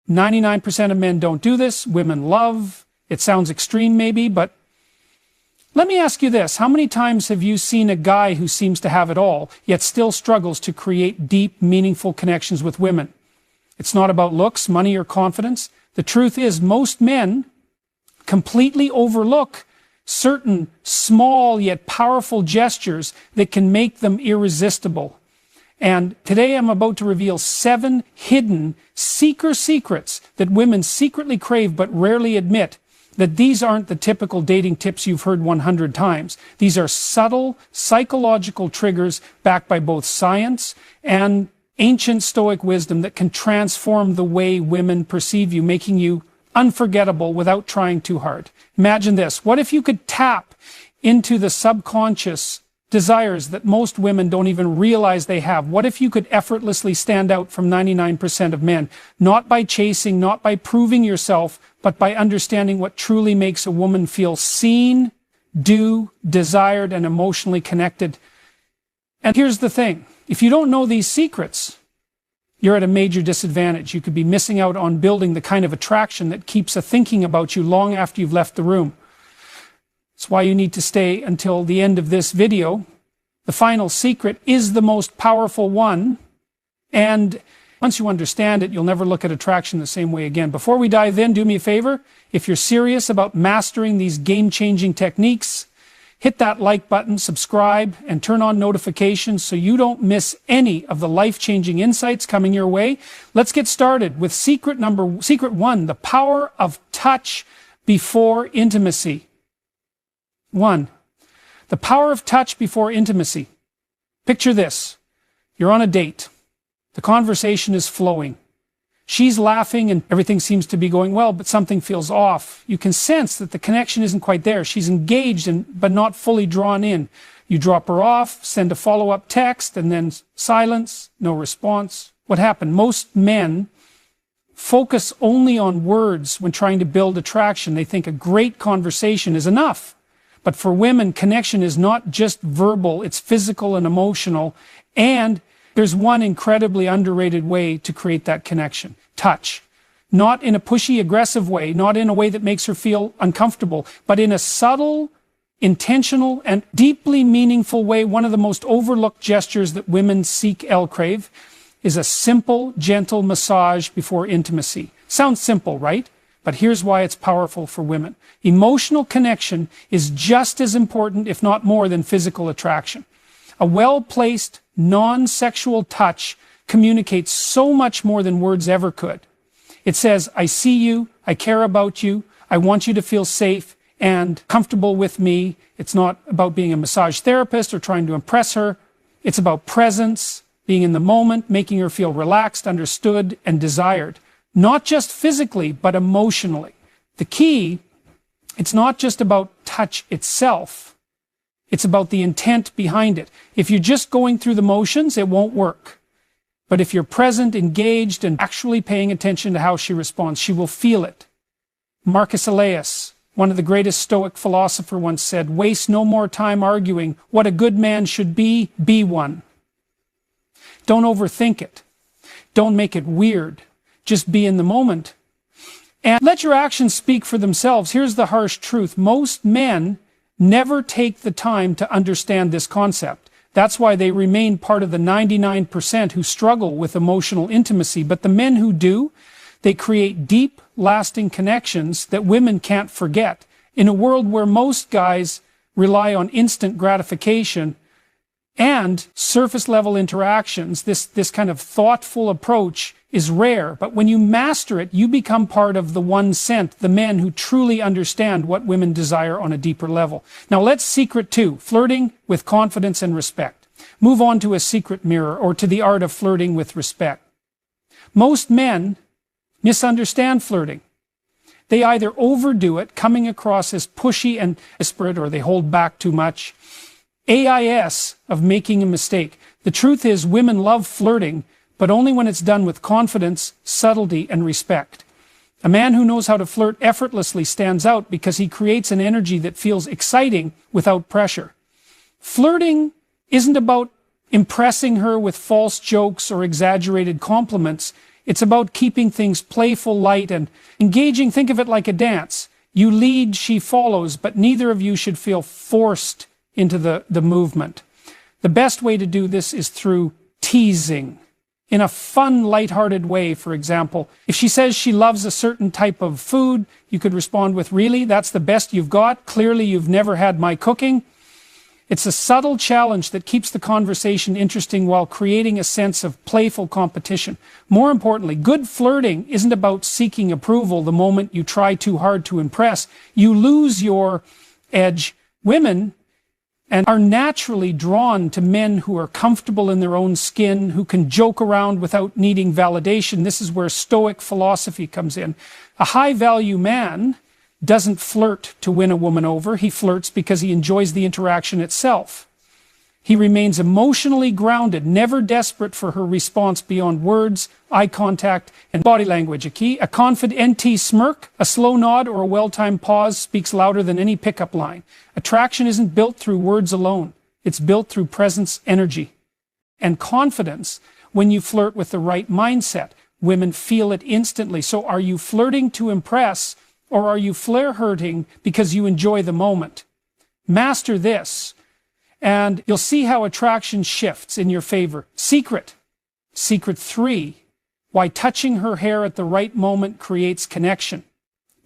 99% of men don't do this. Women love. It sounds extreme maybe, but let me ask you this. How many times have you seen a guy who seems to have it all, yet still struggles to create deep, meaningful connections with women? It's not about looks, money, or confidence. The truth is, most men completely overlook certain small yet powerful gestures that can make them irresistible. And today I'm about to reveal 7 hidden, secrets that women secretly crave but rarely admit. That these aren't the typical dating tips you've heard 100 times. These are subtle, psychological triggers backed by both science and ancient Stoic wisdom that can transform the way women perceive you, making you unforgettable without trying too hard. Imagine this. What if you could tap into the subconscious desires that most women don't even realize they have? What if you could effortlessly stand out from 99% of men? Not by chasing, not by proving yourself, but by understanding what truly makes a woman feel seen, desired, and emotionally connected. And here's the thing. If you don't know these secrets, you're at a major disadvantage. You could be missing out on building the kind of attraction that keeps a thinking about you long after you've left the room. That's why you need to stay until the end of this video. The final secret is the most powerful one, and once you understand it, you'll never look at attraction the same way again. Before we dive in, do me a favor. If you're serious about mastering these game-changing techniques, hit that like button, subscribe, and turn on notifications so you don't miss any of the life-changing insights coming your way. Let's get started with secret 1, the power of touch before intimacy. 1. The power of touch before intimacy. Picture this. You're on a date. The conversation is flowing. She's laughing and everything seems to be going well, but something feels off. You can sense that the connection isn't quite there. She's engaged but not fully drawn in. You drop her off, send a follow-up text, and then silence, no response. What happened? Most men focus only on words when trying to build attraction. They think a great conversation is enough. But for women, connection is not just verbal, it's physical and emotional. And there's one incredibly underrated way to create that connection. Touch. Not in a pushy, aggressive way, not in a way that makes her feel uncomfortable, but in a subtle, intentional, and deeply meaningful way. One of the most overlooked gestures that women crave is a simple, gentle massage before intimacy. Sounds simple, right? But here's why it's powerful for women. Emotional connection is just as important, if not more, than physical attraction. A well-placed, non-sexual touch communicates so much more than words ever could. It says, I see you, I care about you, I want you to feel safe and comfortable with me. It's not about being a massage therapist or trying to impress her. It's about presence, being in the moment, making her feel relaxed, understood, and desired. Not just physically, but emotionally. The key, it's not just about touch itself. It's about the intent behind it. If you're just going through the motions, it won't work. But if you're present, engaged, and actually paying attention to how she responds, she will feel it. Marcus Aurelius, one of the greatest Stoic philosophers, once said, waste no more time arguing what a good man should be one. Don't overthink it. Don't make it weird. Just be in the moment. And let your actions speak for themselves. Here's the harsh truth. Most men never take the time to understand this concept. That's why they remain part of the 99% who struggle with emotional intimacy. But the men who do, they create deep, lasting connections that women can't forget. In a world where most guys rely on instant gratification and surface-level interactions, this kind of thoughtful approach is rare. But when you master it, you become part of the 1%, the men who truly understand what women desire on a deeper level. Now let's secret 2, flirting with confidence and respect. Move on to a secret mirror, or to the art of flirting with respect. Most men misunderstand flirting. They either overdo it, coming across as pushy and desperate, or they hold back too much. AIS of making a mistake. The truth is, women love flirting, but only when it's done with confidence, subtlety, and respect. A man who knows how to flirt effortlessly stands out because he creates an energy that feels exciting without pressure. Flirting isn't about impressing her with false jokes or exaggerated compliments. It's about keeping things playful, light, and engaging. Think of it like a dance. You lead, she follows, but neither of you should feel forced into the movement. The best way to do this is through teasing. In a fun, lighthearted way, for example. If she says she loves a certain type of food, you could respond with, "Really? That's the best you've got? Clearly you've never had my cooking." It's a subtle challenge that keeps the conversation interesting while creating a sense of playful competition. More importantly, good flirting isn't about seeking approval the moment you try too hard to impress. You lose your edge. Women and are naturally drawn to men who are comfortable in their own skin, who can joke around without needing validation. This is where Stoic philosophy comes in. A high-value man doesn't flirt to win a woman over. He flirts because he enjoys the interaction itself. He remains emotionally grounded, never desperate for her response beyond words, eye contact, and body language. A confident smirk, a slow nod, or a well-timed pause speaks louder than any pickup line. Attraction isn't built through words alone. It's built through presence, energy, and confidence. When you flirt with the right mindset, women feel it instantly. So are you flirting to impress, or are you flare-hurting because you enjoy the moment? Master this, and you'll see how attraction shifts in your favor. Secret 3, why touching her hair at the right moment creates connection.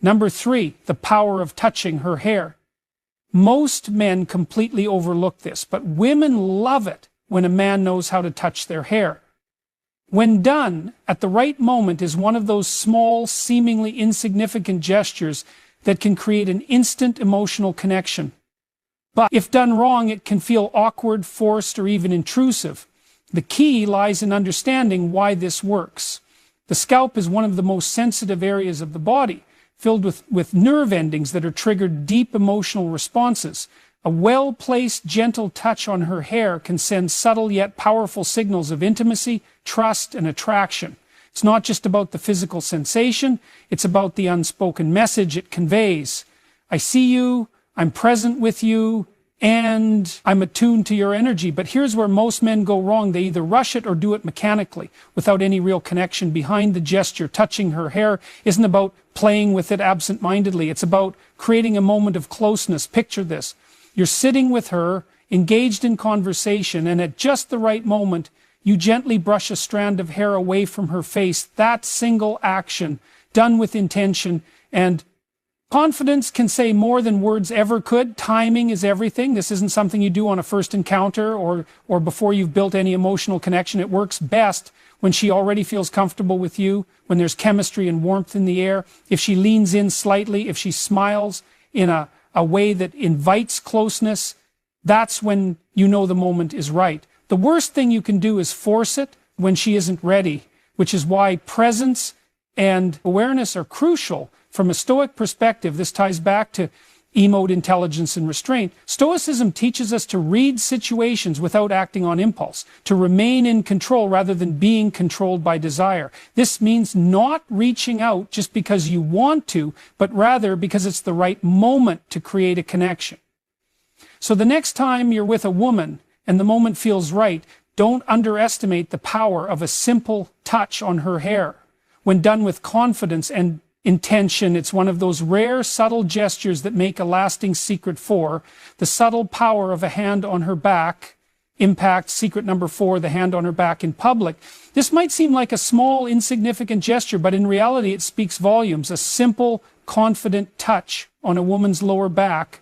Number 3, the power of touching her hair. Most men completely overlook this, but women love it when a man knows how to touch their hair. When done at the right moment is one of those small, seemingly insignificant gestures that can create an instant emotional connection. But if done wrong, it can feel awkward, forced, or even intrusive. The key lies in understanding why this works. The scalp is one of the most sensitive areas of the body, filled with nerve endings that are triggered deep emotional responses. A well-placed, gentle touch on her hair can send subtle yet powerful signals of intimacy, trust, and attraction. It's not just about the physical sensation, it's about the unspoken message it conveys. I see you, I'm present with you, and I'm attuned to your energy. But here's where most men go wrong. They either rush it or do it mechanically, without any real connection behind the gesture. Touching her hair isn't about playing with it absent-mindedly. It's about creating a moment of closeness. Picture this. You're sitting with her, engaged in conversation, and at just the right moment, you gently brush a strand of hair away from her face. That single action, done with intention and confidence, can say more than words ever could. Timing is everything. This isn't something you do on a first encounter or before you've built any emotional connection. It works best when she already feels comfortable with you, when there's chemistry and warmth in the air, if she leans in slightly, if she smiles in a way that invites closeness. That's when you know the moment is right. The worst thing you can do is force it when she isn't ready, which is why presence and awareness are crucial. From a Stoic perspective, this ties back to emote intelligence and restraint. Stoicism teaches us to read situations without acting on impulse, to remain in control rather than being controlled by desire. This means not reaching out just because you want to, but rather because it's the right moment to create a connection. So the next time you're with a woman and the moment feels right, don't underestimate the power of a simple touch on her hair. When done with confidence and intention, it's one of those rare, subtle gestures that make a lasting secret 4. The subtle power of a hand on her back. Impact secret number 4, the hand on her back in public. This might seem like a small, insignificant gesture, but in reality it speaks volumes. A simple, confident touch on a woman's lower back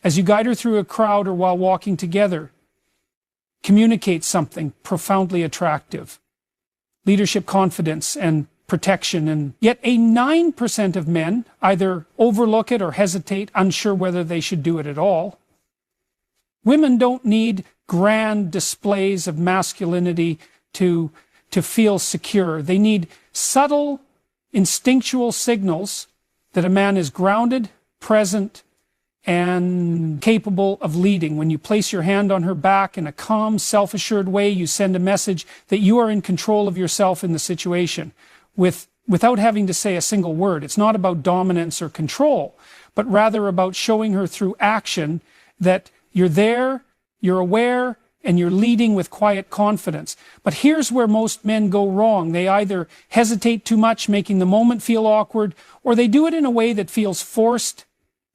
as you guide her through a crowd or while walking together communicates something profoundly attractive. Leadership, confidence, and protection. And yet 9% of men either overlook it or hesitate, unsure whether they should do it at all. Women don't need grand displays of masculinity to feel secure. They need subtle, instinctual signals that a man is grounded, present, and capable of leading. When you place your hand on her back in a calm, self-assured way, you send a message that you are in control of yourself in the situation without having to say a single word. It's not about dominance or control, but rather about showing her through action that you're there, you're aware, and you're leading with quiet confidence. But here's where most men go wrong. They either hesitate too much, making the moment feel awkward, or they do it in a way that feels forced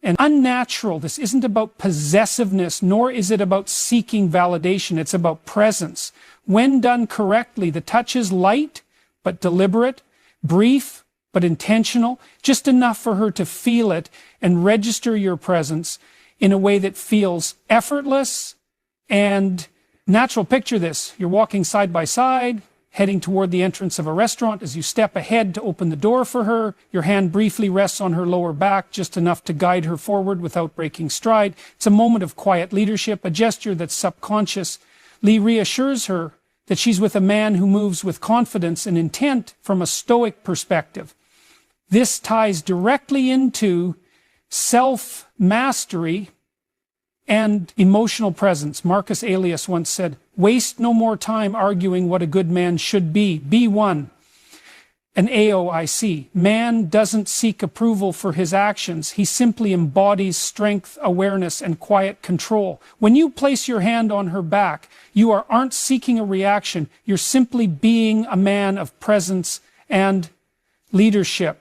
and unnatural. This isn't about possessiveness, nor is it about seeking validation. It's about presence. When done correctly, the touch is light but deliberate, brief but intentional, just enough for her to feel it and register your presence in a way that feels effortless and natural. Picture this. You're walking side by side, heading toward the entrance of a restaurant. As you step ahead to open the door for her, your hand briefly rests on her lower back, just enough to guide her forward without breaking stride. It's a moment of quiet leadership, a gesture that subconsciously reassures her that she's with a man who moves with confidence and intent from a stoic perspective. This ties directly into self-mastery and emotional presence. Marcus Aurelius once said, "Waste no more time arguing what a good man should be. Be one." An AOIC. Man doesn't seek approval for his actions. He simply embodies strength, awareness, and quiet control. When you place your hand on her back, you aren't seeking a reaction. You're simply being a man of presence and leadership.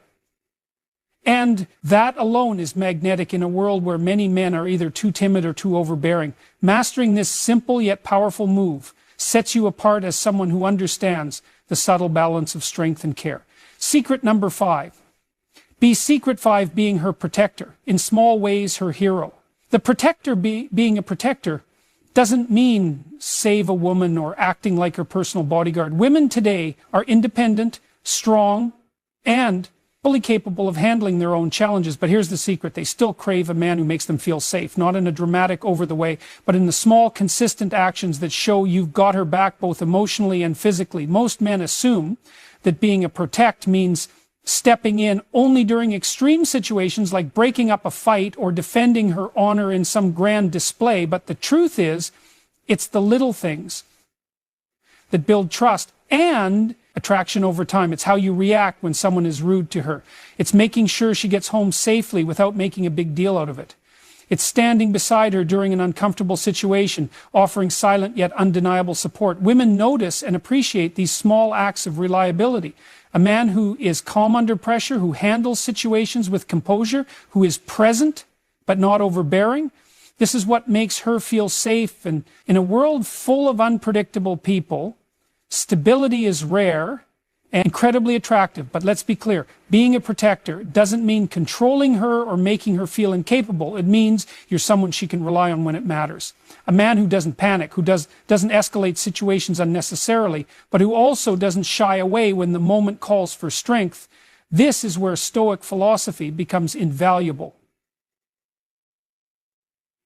And that alone is magnetic in a world where many men are either too timid or too overbearing. Mastering this simple yet powerful move sets you apart as someone who understands the subtle balance of strength and care. Secret number 5. Secret 5 being her protector, in small ways her hero. The protector being a protector doesn't mean save a woman or acting like her personal bodyguard. Women today are independent, strong, and fully capable of handling their own challenges. But here's the secret. They still crave a man who makes them feel safe, not in a dramatic, over-the-way, but in the small, consistent actions that show you've got her back both emotionally and physically. Most men assume that being a protect means stepping in only during extreme situations like breaking up a fight or defending her honor in some grand display. But the truth is, it's the little things that build trust and attraction over time. It's how you react when someone is rude to her. It's making sure she gets home safely without making a big deal out of it. It's standing beside her during an uncomfortable situation, offering silent yet undeniable support. Women notice and appreciate these small acts of reliability. A man who is calm under pressure, who handles situations with composure, who is present but not overbearing. This is what makes her feel safe. And in a world full of unpredictable people, stability is rare and incredibly attractive. But let's be clear, being a protector doesn't mean controlling her or making her feel incapable. It means you're someone she can rely on when it matters. A man who doesn't panic, who doesn't escalate situations unnecessarily, but who also doesn't shy away when the moment calls for strength. This is where Stoic philosophy becomes invaluable.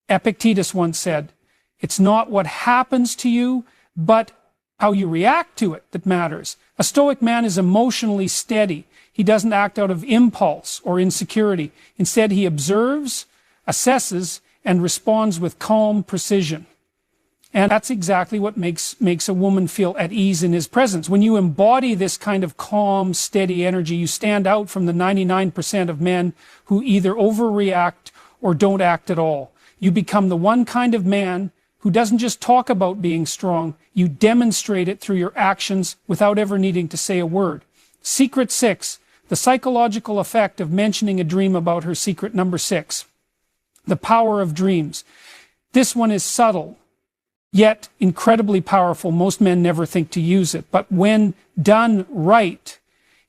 Epictetus once said, "It's not what happens to you, but how you react to it that matters." A Stoic man is emotionally steady. He doesn't act out of impulse or insecurity. Instead, he observes, assesses, and responds with calm precision. And that's exactly what makes a woman feel at ease in his presence. When you embody this kind of calm, steady energy, you stand out from the 99% of men who either overreact or don't act at all. You become the one kind of man who doesn't just talk about being strong, you demonstrate it through your actions without ever needing to say a word. Secret 6, the psychological effect of mentioning a dream about her. Secret number 6, the power of dreams. This one is subtle, yet incredibly powerful. Most men never think to use it, but when done right,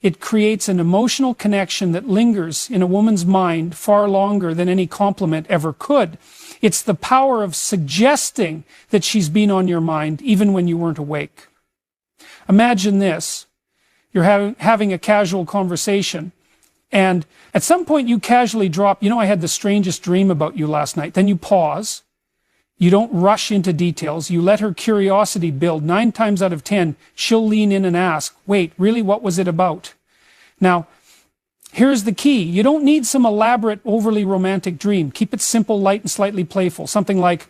it creates an emotional connection that lingers in a woman's mind far longer than any compliment ever could. It's the power of suggesting that she's been on your mind even when you weren't awake. Imagine this. You're having a casual conversation, and at some point you casually drop, "I had the strangest dream about you last night." Then you pause. You don't rush into details. You let her curiosity build. 9 times out of 10, she'll lean in and ask, "Wait, really, what was it about?" Now, here's the key. You don't need some elaborate, overly romantic dream. Keep it simple, light, and slightly playful. Something like,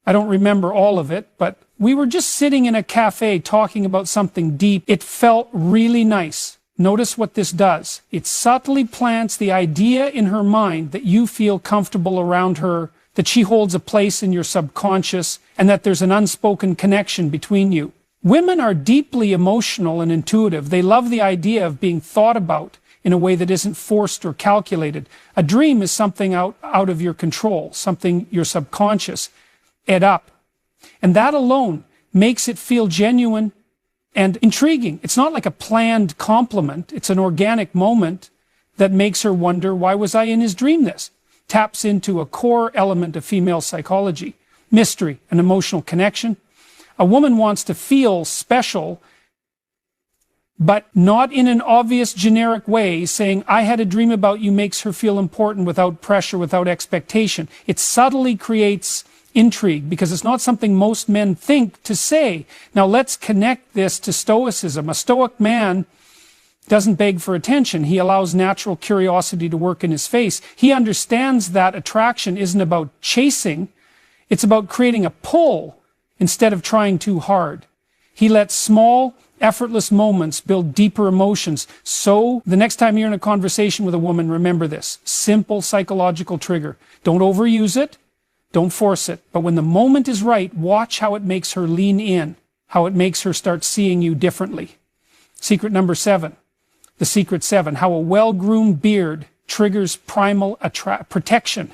I don't remember all of it, but we were just sitting in a cafe talking about something deep. It felt really nice. Notice what this does. It subtly plants the idea in her mind that you feel comfortable around her that she holds a place in your subconscious, and that there's an unspoken connection between you. Women are deeply emotional and intuitive. They love the idea of being thought about in a way that isn't forced or calculated. A dream is something out of your control, something your subconscious ate up. And that alone makes it feel genuine and intriguing. It's not like a planned compliment. It's an organic moment that makes her wonder, why was I in his dream this? Taps into a core element of female psychology: mystery and emotional connection. A woman wants to feel special, but not in an obvious generic way. Saying, I had a dream about you, makes her feel important without pressure, without expectation. It subtly creates intrigue because it's not something most men think to say. Now let's connect this to Stoicism. A Stoic man doesn't beg for attention. He allows natural curiosity to work in his face. He understands that attraction isn't about chasing. It's about creating a pull instead of trying too hard. He lets small, effortless moments build deeper emotions. So the next time you're in a conversation with a woman, remember this. Simple psychological trigger. Don't overuse it. Don't force it. But when the moment is right, watch how it makes her lean in, how it makes her start seeing you differently. Secret number 7. The secret 7. How a well-groomed beard triggers primal protection.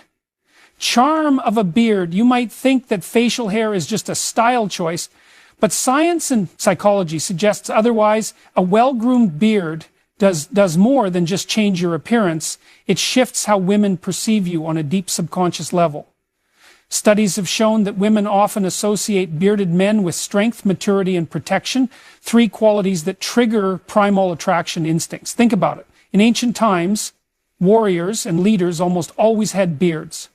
Charm of a beard. You might think that facial hair is just a style choice, but science and psychology suggests otherwise. A well-groomed beard does more than just change your appearance. It shifts how women perceive you on a deep subconscious level. Studies have shown that women often associate bearded men with strength, maturity, and protection, 3 qualities that trigger primal attraction instincts. Think about it. In ancient times, warriors and leaders almost always had beards.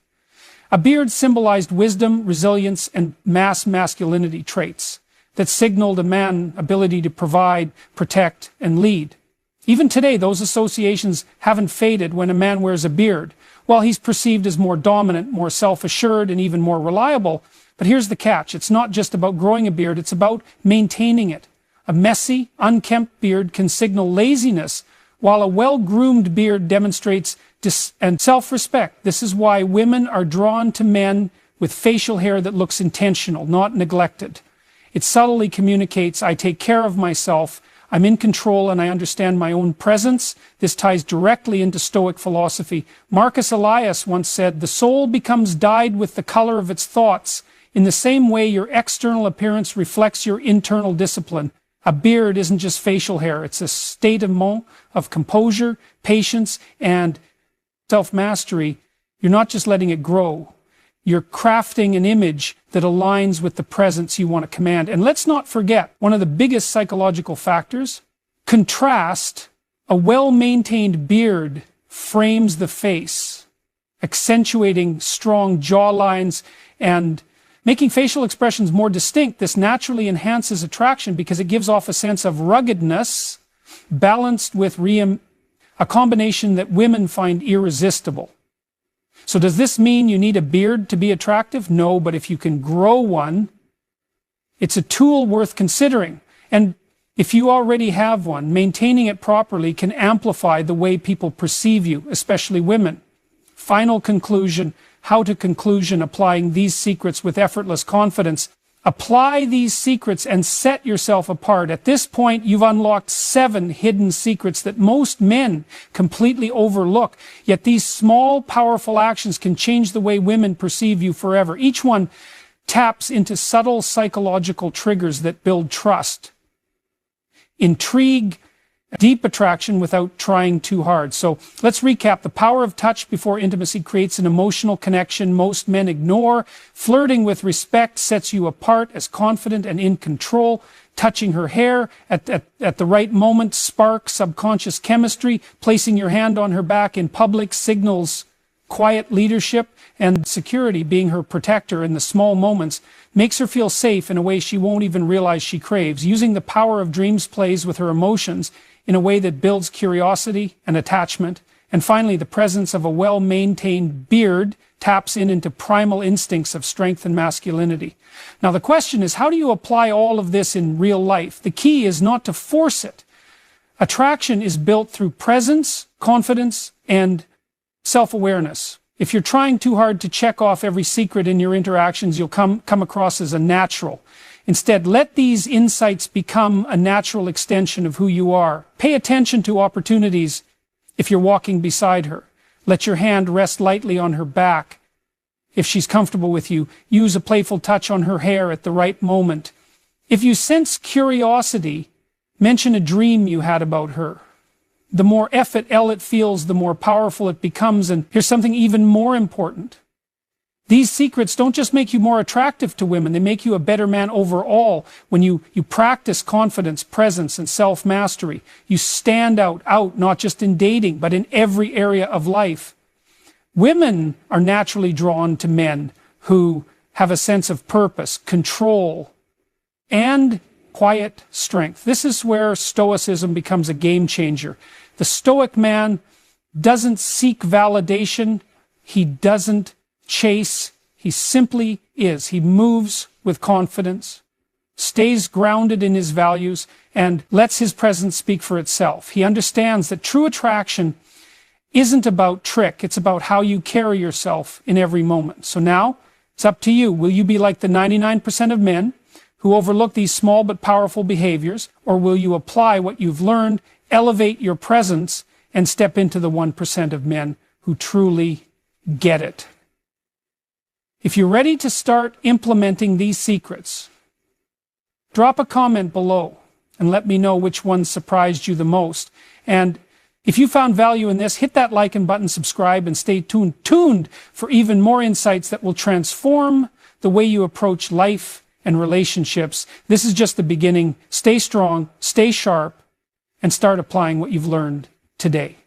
A beard symbolized wisdom, resilience, and mass masculinity traits that signaled a man's ability to provide, protect, and lead. Even today, those associations haven't faded when a man wears a beard. Well, he's perceived as more dominant, more self-assured, and even more reliable. But here's the catch. It's not just about growing a beard. It's about maintaining it. A messy, unkempt beard can signal laziness, while a well-groomed beard demonstrates and self-respect. This is why women are drawn to men with facial hair that looks intentional, not neglected. It subtly communicates, I take care of myself, I'm in control, and I understand my own presence. This ties directly into Stoic philosophy. Marcus Aurelius once said, the soul becomes dyed with the color of its thoughts. In the same way, your external appearance reflects your internal discipline. A beard isn't just facial hair. It's a state of composure, patience, and self-mastery. You're not just letting it grow. You're crafting an image that aligns with the presence you want to command. And let's not forget, one of the biggest psychological factors, contrast. A well-maintained beard frames the face, accentuating strong jawlines and making facial expressions more distinct. This naturally enhances attraction because it gives off a sense of ruggedness balanced with a combination that women find irresistible. So does this mean you need a beard to be attractive? No, but if you can grow one, it's a tool worth considering. And if you already have one, maintaining it properly can amplify the way people perceive you, especially women. Final conclusion, how to conclusion, applying these secrets with effortless confidence. Apply these secrets and set yourself apart. At this point, you've unlocked 7 hidden secrets that most men completely overlook. Yet these small, powerful actions can change the way women perceive you forever. Each one taps into subtle psychological triggers that build trust, intrigue, deep attraction without trying too hard. So let's recap. The power of touch before intimacy creates an emotional connection most men ignore. Flirting with respect sets you apart as confident and in control. Touching her hair at the right moment sparks subconscious chemistry. Placing your hand on her back in public signals quiet leadership and security. Being her protector in the small moments makes her feel safe in a way she won't even realize she craves. Using the power of dreams plays with her emotions in a way that builds curiosity and attachment. And finally, the presence of a well-maintained beard taps into primal instincts of strength and masculinity. Now the question is, how do you apply all of this in real life? The key is not to force it. Attraction is built through presence, confidence, and self-awareness. If you're trying too hard to check off every secret in your interactions, you'll come across as a natural. Instead, let these insights become a natural extension of who you are. Pay attention to opportunities if you're walking beside her. Let your hand rest lightly on her back. If she's comfortable with you, use a playful touch on her hair at the right moment. If you sense curiosity, mention a dream you had about her. The more F-L it feels, the more powerful it becomes. And here's something even more important. These secrets don't just make you more attractive to women, they make you a better man overall. When you practice confidence, presence, and self-mastery, you stand out not just in dating, but in every area of life. Women are naturally drawn to men who have a sense of purpose, control, and quiet strength. This is where Stoicism becomes a game changer. The Stoic man doesn't seek validation. He doesn't chase. He simply is. He moves with confidence, stays grounded in his values, and lets his presence speak for itself. He understands that true attraction isn't about trick. It's about how you carry yourself in every moment. So now, it's up to you. Will you be like the 99% of men who overlook these small but powerful behaviors, or will you apply what you've learned, elevate your presence, and step into the 1% of men who truly get it? If you're ready to start implementing these secrets, drop a comment below and let me know which one surprised you the most. And if you found value in this, hit that like and button, subscribe, and stay tuned for even more insights that will transform the way you approach life and relationships. This is just the beginning. Stay strong, stay sharp, and start applying what you've learned today.